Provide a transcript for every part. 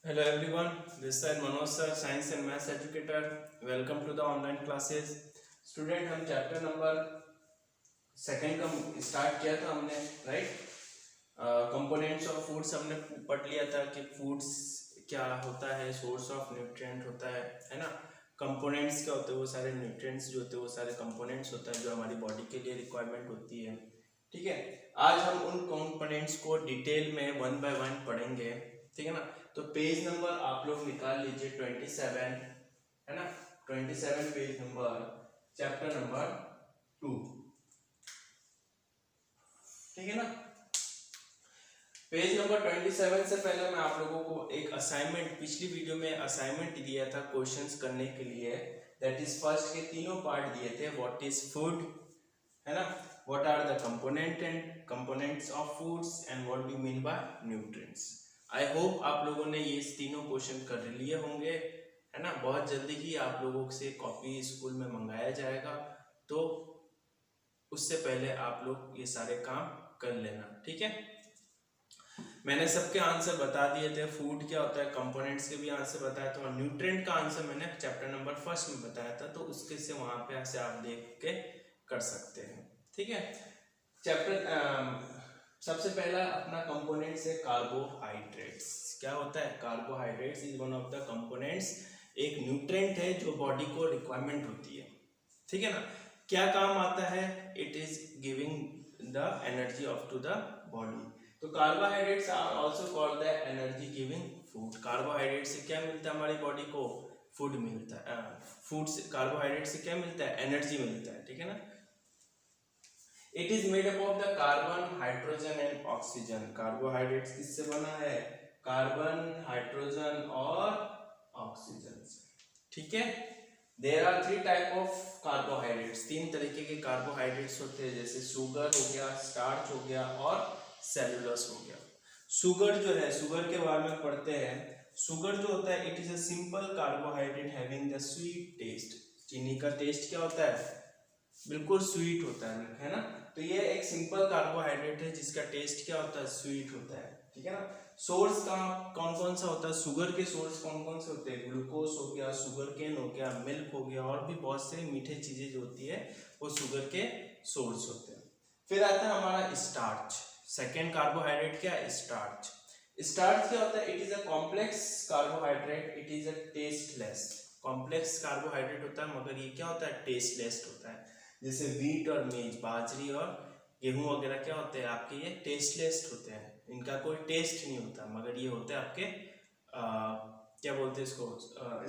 Hello everyone, this side Manoj sir, Science and Maths educator. Welcome to the online classes. Student हम chapter number second का start किया था हमने, right? Components of foods हमने पढ़ लिया था कि फूड्स क्या होता है, सोर्स ऑफ न्यूट्रिएंट होता है ना? कंपोनेंट्स क्या होते हैं? वो सारे न्यूट्रिएंट्स जो होते हैं वो सारे कंपोनेंट्स होता है जो हमारी बॉडी के लिए रिक्वायरमेंट होती है। ठीक है, आज हम उन कंपोनेंट्स को डिटेल में वन बाय वन पढ़ेंगे, ठीक है ना? तो पेज नंबर आप लोग निकाल लीजिए 27, है ना? 27 पेज नंबर, चैप्टर नंबर 2, ठीक है ना? पेज नंबर 27 से पहले मैं आप लोगों को एक असाइनमेंट, पिछली वीडियो में असाइनमेंट दिया था क्वेश्चंस करने के लिए। दैट इज फर्स्ट के तीनों पार्ट दिए थे। व्हाट इज फूड, है ना? What are the component and components of foods and what do you mean by nutrients. I hope आप लोगों ने ये तीनों क्वेश्चन कर लिए होंगे, है ना? बहुत जल्दी ही आप लोगों से कॉपी स्कूल में मंगाया जाएगा, तो उससे पहले आप लोग ये सारे काम कर लेना, ठीक है? मैंने सबके आंसर बता दिए थे। फूड क्या होता है, कंपोनेंट्स के भी आंसर बताया था, और न्यूट्रिएंट का आंसर मैंने चैप्टर नंबर फर्स्ट में बताया था, तो उसके से वहां पे से आप देख के कर सकते हैं, ठीक है? चैप्टर सबसे पहला अपना कंपोनेंट्स है कार्बोहाइड्रेट्स। क्या होता है? Carbohydrates is one of the components, एक न्यूट्रिएंट है जो बॉडी को रिक्वायरमेंट होती है, ठीक है ना? क्या काम आता है? It is giving the energy of to the body. तो carbohydrates are also called the energy giving food. Carbohydrate से क्या मिलता है हमारी बॉडी को? फूड मिलता है। फूड से, कार्बोहाइड्रेट से क्या मिलता है? एनर्जी मिलता है, ठीक है ना? It is made up of the carbon, hydrogen and oxygen. Carbohydrates किससे बना है? कार्बन, हाइड्रोजन और ऑक्सीजन से, ठीक है? There are three type of carbohydrates. तीन तरीके के कार्बोहाइड्रेट्स होते हैं, जैसे शुगर हो गया, स्टार्च हो गया और सेलुलोस हो गया। शुगर जो है, शुगर के बारे में पढ़ते हैं। शुगर जो होता है, it is a simple carbohydrate having the sweet taste. चीनी का टेस्ट क्या होता है? बिल्कुल स्वीट होता है ना? तो ये एक सिंपल कार्बोहाइड्रेट है जिसका टेस्ट क्या होता है? स्वीट होता है, ठीक है ना? सोर्स का कौन कौन सा होता है? शुगर के सोर्स कौन कौन से होते हैं? ग्लूकोज हो गया, शुगर केन हो गया, मिल्क हो गया, और भी बहुत से मीठे चीजें जो होती है वो शुगर के सोर्स होते हैं। फिर आता है हमारा स्टार्च। सेकेंड कार्बोहाइड्रेट क्या है? स्टार्च। स्टार्च क्या होता है? It is a complex carbohydrate, it is a tasteless. Complex carbohydrate होता है, मगर ये क्या होता है? टेस्टलेस होता है। जैसे वीट और मेज, बाजरी और गेहूं वगैरह क्या होते हैं आपके? ये टेस्टलेस होते हैं, इनका कोई टेस्ट नहीं होता, मगर ये होते हैं आपके क्या बोलते हैं इसको?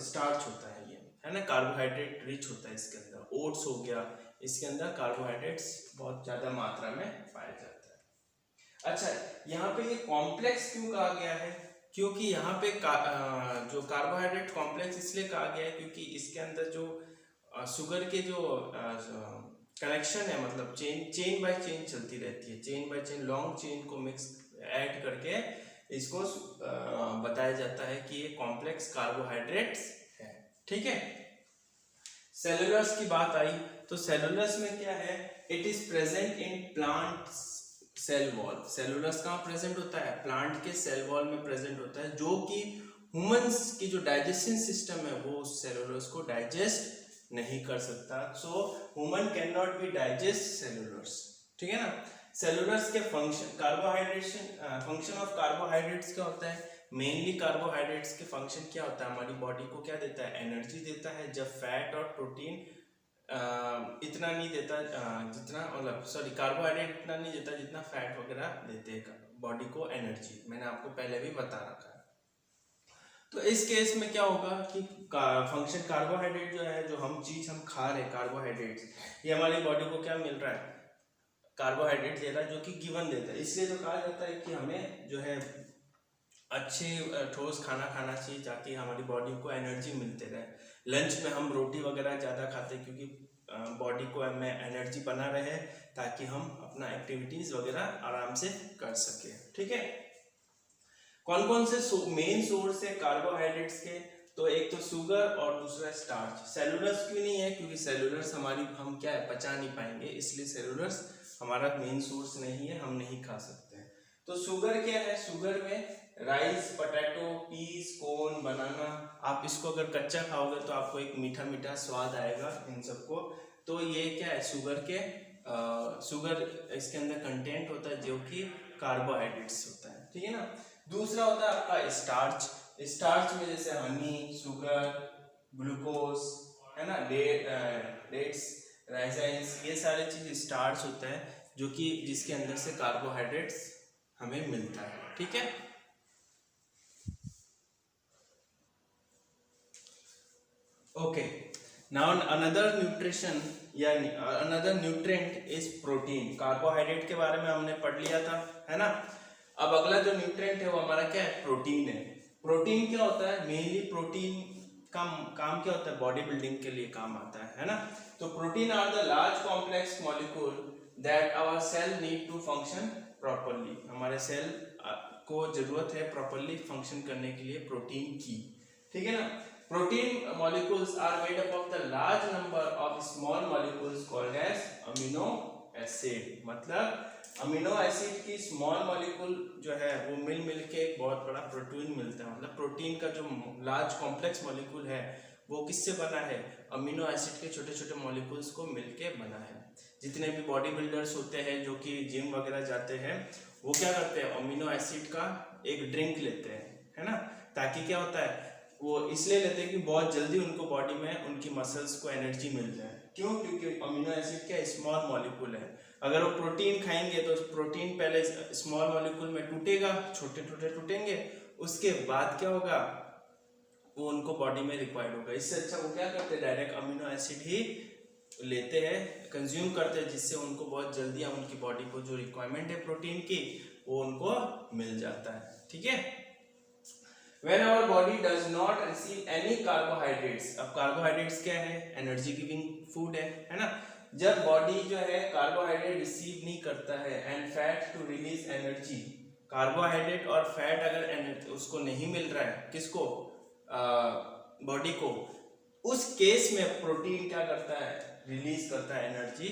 स्टार्च होता है ये, है ना? कार्बोहाइड्रेट रिच होता है इसके अंदर। ओट्स हो गया, इसके अंदर कार्बोहाइड्रेट्स बहुत ज्यादा मात्रा में पाया जाता है। अच्छा, यहाँ पे ये कॉम्प्लेक्स क्यों कहा गया है? क्योंकि यहाँ पे जो कार्बोहाइड्रेट कॉम्प्लेक्स इसलिए कहा गया है क्योंकि इसके अंदर जो शुगर के जो कनेक्शन है, मतलब चेन बाय चेन चलती रहती है, chain by chain, long chain को मिक्स ऐड करके इसको बताया जाता है कि ये कॉम्प्लेक्स कार्बोहाइड्रेट्स है, ठीक है? सेलुलोस की बात आई तो सेलुलोस में क्या है? It is present in plant cell wall. Cellulose कहाँ प्रेजेंट होता है? प्लांट के सेल वॉल में प्रेजेंट होता है, जो कि ह्यूमंस की जो डाइजेशन सिस्टम है वो सेलुलोस को डाइजेस्ट नहीं कर सकता। So human can not be digest cellulose, ठीक है ना? सेलुलोस के फंक्शन, कार्बोहाइड्रेशन, फंक्शन ऑफ कार्बोहाइड्रेट्स क्या होता है? मेनली कार्बोहाइड्रेट्स के फंक्शन क्या होता है? हमारी बॉडी को क्या देता है? एनर्जी देता है, जब फैट और प्रोटीन इतना नहीं देता जितना, मतलब सॉरी, कार्बोहाइड्रेट इतना नहीं देता जितना फैट वगैरह देते हैं बॉडी को एनर्जी। मैंने आपको पहले भी बता रखा है। तो इस केस में क्या होगा कि फंक्शन कार्बोहाइड्रेट जो है, जो हम खा रहे हैं कार्बोहाइड्रेट्स, ये हमारी बॉडी को क्या मिल रहा है? कार्बोहाइड्रेट दे रहा है, जो कि गिवन देता है। इसलिए तो कहा जाता है कि हमें जो है अच्छे ठोस खाना खाना चाहिए ताकि हमारी बॉडी को एनर्जी मिलते रहे। लंच में हम रोटी वगैरह ज़्यादा खाते हैं क्योंकि बॉडी को में एनर्जी बना रहे, ताकि हम अपना एक्टिविटीज़ वगैरह आराम से कर सके, ठीक है? कौन कौन से मेन सोर्स है कार्बोहाइड्रेट्स के? तो एक तो शुगर और दूसरा स्टार्च। सेलुलस क्यों नहीं है? क्योंकि सेलुलस हमारी, हम क्या है, पचा नहीं पाएंगे, इसलिए सेलुलस हमारा मेन सोर्स नहीं है, हम नहीं खा सकते हैं। तो शुगर क्या है? शुगर में राइस, पोटैटो, पीस, कॉर्न, बनाना। आप इसको अगर कच्चा खाओगे तो आपको एक मीठा मीठा स्वाद आएगा इन सबको। तो ये क्या है, शुगर इसके अंदर कंटेंट होता है जो कि कार्बोहाइड्रेट्स होता है, ठीक है ना। दूसरा होता है आपका स्टार्च। स्टार्च में जैसे हनी, शुगर, ग्लूकोज, है ना, डेट्स, राइसाइन्स, ये सारे चीज स्टार्च होता है जो कि जिसके अंदर से कार्बोहाइड्रेट्स हमें मिलता है, ठीक है। ओके, नाउ अनदर न्यूट्रिशन या another nutrient is protein. Carbohydrate के बारे में हमने पढ़ लिया था, है ना। अब अगला जो न्यूट्रिएंट है वो हमारा क्या है, प्रोटीन है। प्रोटीन क्या होता है, मेनली प्रोटीन का काम क्या होता है, बॉडी बिल्डिंग के लिए काम आता है ना। तो protein are the large complex molecule that our cell need to function properly. हमारे सेल को जरूरत है प्रॉपरली फंक्शन करने के लिए प्रोटीन की, ठीक है ना। Protein molecules are made up of the large number of small molecules called as amino acid। मतलब अमीनो एसिड की स्मॉल मॉलिक्यूल जो है वो मिल के एक बहुत बड़ा प्रोटीन मिलता है। मतलब प्रोटीन का जो लार्ज कॉम्प्लेक्स मॉलिक्यूल है वो किससे बना है, अमीनो एसिड के छोटे छोटे मॉलिक्यूल्स को मिलके बना है। जितने भी बॉडी बिल्डर्स होते हैं जो कि जिम वगैरह जाते हैं वो क्या करते हैं, अमीनो एसिड का एक ड्रिंक लेते हैं, है ना। ताकि क्या होता है, वो इसलिए लेते हैं कि बहुत जल्दी उनको बॉडी में उनकी मसल्स को एनर्जी मिल जाए। क्यों, क्योंकि अमीनो एसिड क्या स्मॉल मॉलिक्यूल है। अगर वो प्रोटीन खाएंगे तो प्रोटीन पहले स्मॉल मॉलिक्यूल में टूटेगा, छोटे छोटे टूटेंगे, उसके बाद क्या होगा, वो उनको बॉडी में रिक्वायर्ड होगा। इससे अच्छा वो क्या करते हैं, डायरेक्ट अमीनो एसिड ही लेते हैं, कंज्यूम करते हैं, जिससे उनको बहुत जल्दी उनकी बॉडी को जो रिक्वायरमेंट है प्रोटीन की वो उनको मिल जाता है, ठीक है। When our body does not receive any carbohydrates, अब carbohydrates क्या है, एनर्जी गिविंग फूड है ना। जब बॉडी जो है कार्बोहाइड्रेट रिसीव नहीं करता है and fat to release energy, carbohydrate और फैट अगर उसको नहीं मिल रहा है, किसको, बॉडी को, उस केस में प्रोटीन क्या करता है, रिलीज करता है एनर्जी,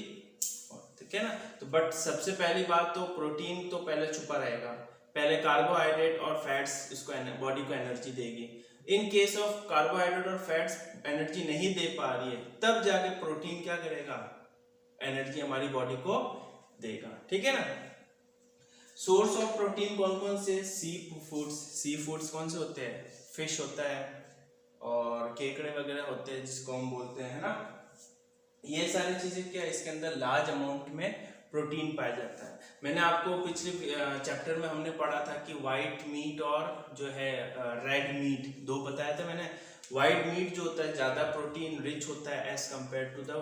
ठीक है ना। तो बट सबसे पहली बात तो प्रोटीन तो पहले छुपा रहेगा, पहले कार्बोहाइड्रेट और फैट्स इसको बॉडी को एनर्जी देगी। इन केस ऑफ कार्बोहाइड्रेट और फैट्स एनर्जी नहीं दे पा रही है, तब जाके प्रोटीन क्या करेगा, एनर्जी हमारी बॉडी को देगा, ठीक है ना। सोर्स ऑफ प्रोटीन कौन कौन से, सी फूड्स कौन से होते हैं, फिश होता है और केकड़े वगैरह होते हैं जिसको हम बोलते हैं ना। ये सारी चीजें क्या, इसके अंदर लार्ज अमाउंट में प्रोटीन पाया जाता है। मैंने आपको पिछले चैप्टर में हमने पढ़ा था कि व्हाइट मीट और जो है रेड मीट, दो बताया था मैंने। व्हाइट मीट जो होता है ज्यादा प्रोटीन रिच होता है as compare to the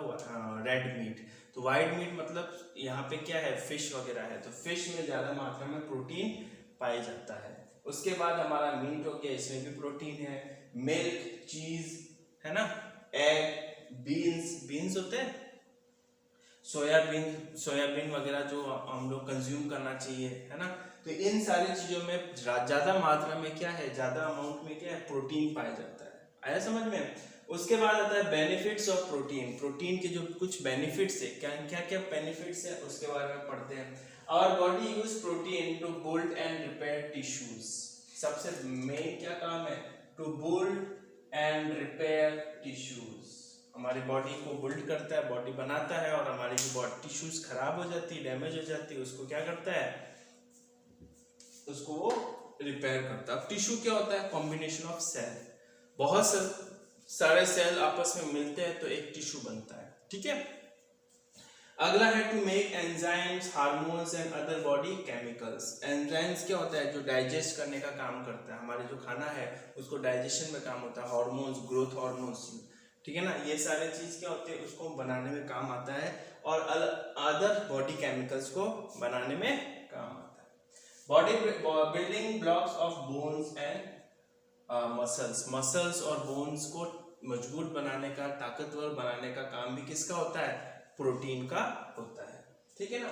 red meat. तो व्हाइट मीट मतलब यहाँ पे क्या है, फिश वगैरह है, तो फिश में ज्यादा मात्रा में प्रोटीन पाया जाता है। उसके बाद हमारा मीट हो गया, इसमें भी प्रोटीन है। मिल्क, चीज, है ना, एग, बीन्स होते हैं, सोयाबीन वगैरह जो हम लोग कंज्यूम करना चाहिए, है ना। तो इन सारी चीजों में ज्यादा मात्रा में क्या है, ज्यादा अमाउंट में क्या है, प्रोटीन पाया जाता है। आया समझ में। उसके बाद आता है बेनिफिट्स ऑफ प्रोटीन। प्रोटीन के जो कुछ बेनिफिट्स है, क्या क्या बेनिफिट्स है उसके बारे में पढ़ते हैं। Our body use protein to build and repair tissues. सबसे मेन क्या काम है, to build and repair tissues. हमारी बॉडी को बिल्ड करता है, बॉडी बनाता है, और हमारी जो बॉडी टिश्यूज खराब हो जाती है, डैमेज हो जाती है, उसको क्या करता है, उसको वो रिपेयर करता है। अब टिश्यू क्या होता है, कॉम्बिनेशन ऑफ सेल, बहुत सारे सेल आपस में मिलते हैं तो एक टिश्यू बनता है, ठीक है। अगला है to make enzymes, hormones and other body chemicals. Enzymes क्या होता है, जो डाइजेस्ट करने का काम करता है, हमारे जो खाना है उसको डाइजेशन में काम होता है। हार्मोन्स, ग्रोथ हार्मोन्स, ठीक है ना, ये सारे चीज क्या होते हैं, उसको बनाने में काम आता है, और अदर बॉडी केमिकल्स को बनाने में काम आता है। Body building blocks of bones and muscles और बोन्स को मजबूत बनाने का, ताकतवर बनाने का काम भी किसका होता है, प्रोटीन का होता है, ठीक है ना।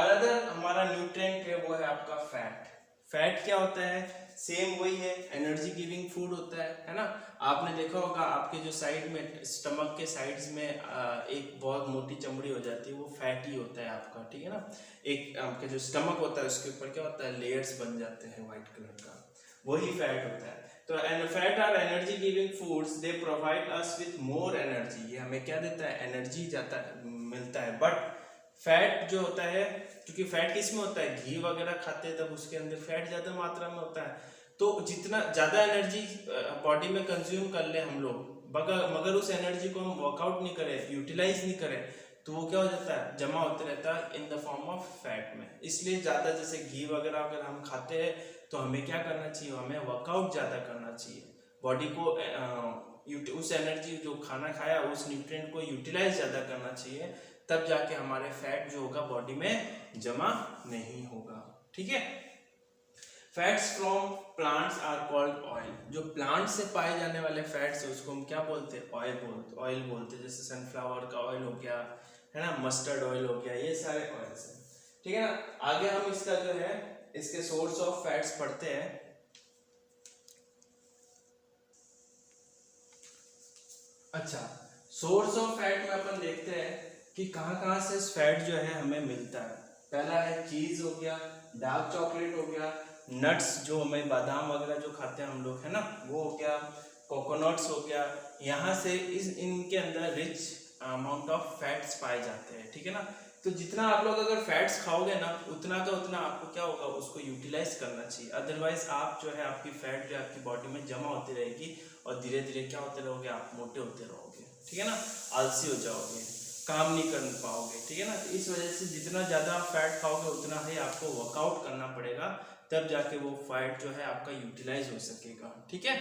अदर हमारा न्यूट्रिएंट है वो है आपका फैट। फैट क्या होता है, सेम वही है, एनर्जी गिविंग फूड होता है ना। आपने देखा होगा आपके जो साइड में, स्टमक के साइड्स में एक बहुत मोटी चमड़ी हो जाती है, वो फैट ही होता है आपका, ठीक है ना। एक आपके जो स्टमक होता है उसके ऊपर क्या होता है, लेयर्स बन जाते हैं व्हाइट कलर का, वही फैट होता है। तो and fat are energy giving foods, they provide us with more energy, ये हमें क्या देता है, एनर्जी जाता मिलता है। बट फैट जो होता है, क्योंकि फैट किस में होता है, घी वगैरह खाते हैं तब उसके अंदर फैट ज्यादा मात्रा में होता है, तो जितना ज्यादा एनर्जी बॉडी में कंज्यूम कर ले हम लोग, मगर उस एनर्जी को हम वर्कआउट नहीं करें, यूटिलाइज नहीं करें, तो वो क्या हो जाता है, जमा होते रहता है in the form of fat में। इसलिए ज्यादा जैसे घी वगैरह अगर हम खाते हैं तो हमें क्या करना चाहिए, हमें वर्कआउट ज्यादा करना चाहिए, बॉडी को उस एनर्जी जो खाना खाया उस न्यूट्रिएंट को यूटिलाइज ज्यादा करना चाहिए, तब जाके हमारे फैट जो होगा बॉडी में जमा नहीं होगा। ठीक है। Fats from plants are called oil, जो प्लांट से पाए जाने वाले फैट्स है उसको हम क्या बोलते हैं, ऑयल बोलते हैं। जैसे सनफ्लावर का ऑयल हो गया, है ना, मस्टर्ड ऑयल हो गया, ये सारे ऑयल्स हैं। ठीक है ना। आगे हम इसका जो है इसके सोर्स ऑफ फैट्स पढ़ते हैं। अच्छा, सोर्स ऑफ फैट में अपन देखते हैं कि कहाँ से फैट जो है हमें मिलता है। पहला है चीज हो गया, डार्क चॉकलेट हो गया, नट्स जो हमें बादाम वगैरह जो खाते हैं हम लोग, है ना, वो हो गया, कोकोनट्स हो गया, यहाँ से इनके अंदर रिच अमाउंट ऑफ फैट्स पाए जाते हैं। ठीक है ना। तो जितना आप लोग अगर फैट्स खाओगे ना, उतना का उतना आपको क्या होगा, उसको यूटिलाइज करना चाहिए। अदरवाइज आप जो है आपकी फैट जो आपकी बॉडी में जमा होती रहेगी और धीरे धीरे क्या होते रहोगे, आप मोटे होते रहोगे। ठीक है ना, आलसी हो जाओगे, काम नहीं कर पाओगे। ठीक है ना। तो इस वजह से जितना ज्यादा फैट खाओगे उतना ही आपको वर्कआउट करना पड़ेगा, तब जाके वो फैट जो है आपका यूटिलाइज हो सकेगा। ठीक है।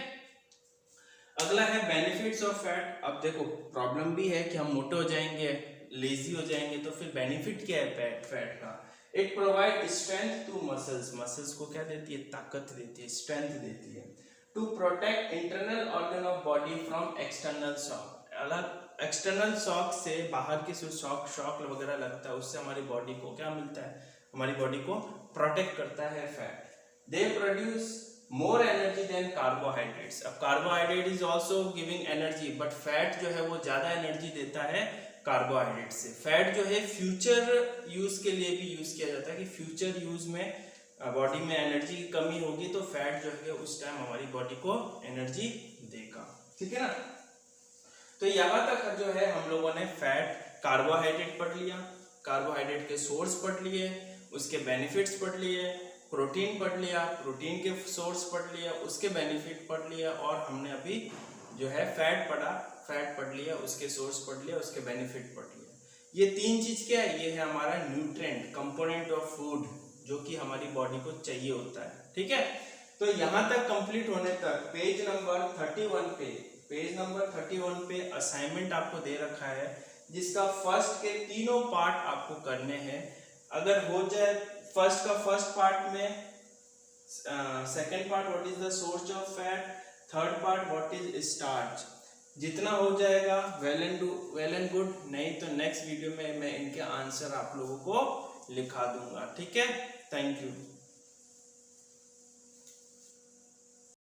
अगला है बेनिफिट्स ऑफ फैट। अब देखो प्रॉब्लम भी है कि हम मोटे हो जाएंगे, लेजी हो जाएंगे, तो फिर बेनिफिट क्या है फैट का। It provide strength to muscles, muscles को क्या देती है, ताकत देती है, स्ट्रेंथ देती है। To protect internal organ of body from external shock, अलग एक्सटर्नल शॉक से, बाहर के शॉक वगैरह लगता है उससे हमारी बॉडी को क्या मिलता है, हमारी बॉडी को प्रोटेक्ट करता है fat. They produce more energy than carbohydrates. अब carbohydrate is also giving energy, but fat जो है वो ज्यादा एनर्जी देता है कार्बोहाइड्रेट से। फैट जो है फ्यूचर यूज के लिए भी यूज किया जाता है, कि फ्यूचर यूज में बॉडी में एनर्जी की कमी होगी तो फैट जो है उस टाइम हमारी बॉडी को एनर्जी देगा। ठीक है ना। तो यहाँ तक जो है हम लोगों ने फैट, कार्बोहाइड्रेट पढ़ लिया, कार्बोहाइड्रेट के सोर्स पढ़ लिए, उसके बेनिफिट्स पढ़ लिए, प्रोटीन पढ़ लिया, प्रोटीन के सोर्स पढ़ लिया, उसके बेनिफिट पढ़ लिया, और हमने अभी जो है फैट पढ़ा, फैट पढ़ लिया, उसके सोर्स पढ़ लिया, उसके बेनिफिट पढ़ लिया। ये तीन चीज क्या है, ये है हमारा न्यूट्रिएंट कंपोनेंट ऑफ फूड, जो कि हमारी बॉडी को चाहिए होता है। ठीक है। तो यहाँ तक कंप्लीट होने तक पेज नंबर 31 पे असाइनमेंट आपको दे रखा है, जिसका फर्स्ट के तीनों पार्ट आपको करने हैं। अगर हो जाए फर्स्ट का फर्स्ट पार्ट में, second part what is the source of fat, third part what is starch, जितना हो जाएगा वेल एंड गुड, नहीं तो नेक्स्ट वीडियो में मैं इनके आंसर आप लोगों को लिखा दूंगा। ठीक है। Thank you.